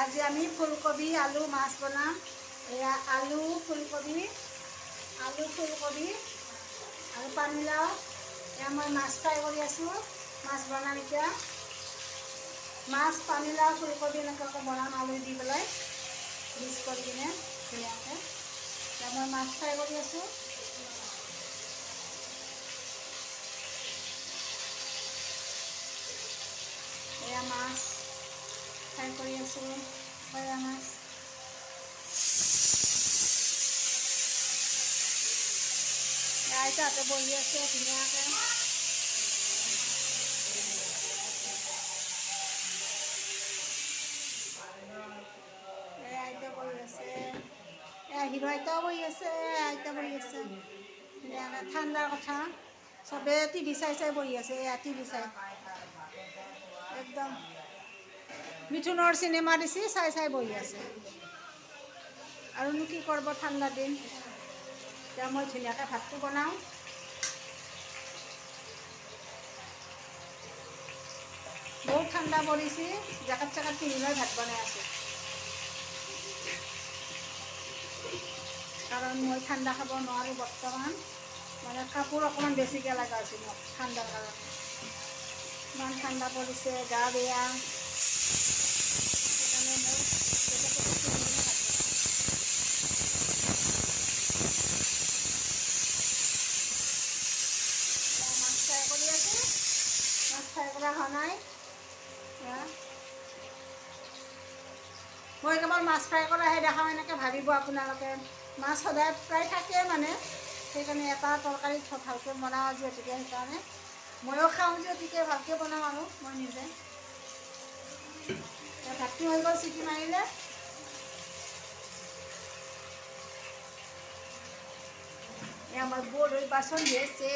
আজি আমি ফুলকবি আলু মাছ বনাম। এয়া আলু ফুলকবি আৰু পানীলাও। এয়া মই মাছ ফ্ৰাই কৰি আছোঁ। মাছ বনাম এতিয়া। মাছ পানীলাও ফুলকবি এনেকুৱাকৈ বনাম আলু দি পেলাই মিক্স কৰি কিনে ধুনীয়াকৈ। এতিয়া মই মাছ ফ্ৰাই কৰি আছোঁ। এয়া মাছ ফ্ৰাই কৰি আছোঁ। এয়া মাছ আইতাহঁতে বহি আছে ধুনীয়াকৈ। আইতা বহি আছে। হিৰো আইতাও বহি আছে, আইতা বহি আছে ধুনীয়াকৈ। ঠাণ্ডাৰ কথা চবে টিভি চাই চাই বহি আছে। এয়া টিভি চাই একদম মিথুনৰ চিনেমা দিছি চাই চাই বহি আছে। আৰুনো কি কৰিব, ঠাণ্ডা দিন। এতিয়া মই ধুনীয়াকৈ ভাতটো বনাওঁ। বহুত ঠাণ্ডা পৰিছে, জেকেট চেকেট পিন্ধি লৈ ভাত বনাই আছোঁ। কাৰণ মই ঠাণ্ডা খাব নোৱাৰোঁ বৰ্তমান। মানে কাপোৰ অকণমান বেছিকৈ লগা হৈছে মোক ঠাণ্ডাৰ কাৰণে। ইমান ঠাণ্ডা পৰিছে, গা বেয়া। সেইকাৰণে মোৰ মাছ ফ্ৰাই কৰি আছোঁ। মাছ ফ্ৰাই কৰা হোৱা নাই। মই কেৱল মাছ ফ্ৰাই কৰাহে দেখাওঁ, এনেকৈ ভাবিব আপোনালোকে। মাছ সদায় প্ৰায় থাকে মানে, সেইকাৰণে এটা তৰকাৰী ভালকৈ বনাওঁ যিহেতুকে, সেইকাৰণে ময়ো খাওঁ যিহেতুকে ভালকৈ বনাওঁ আৰু মই নিজে। ভাতটো হৈ গ'ল, চিটি মাৰিলে। আমাৰ বড়ই বাসন দিয়েছে।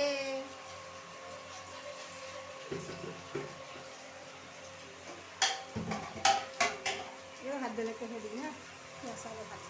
এবাৰ হাত দিলে কেটে দিবি, হ্যাঁ ভাত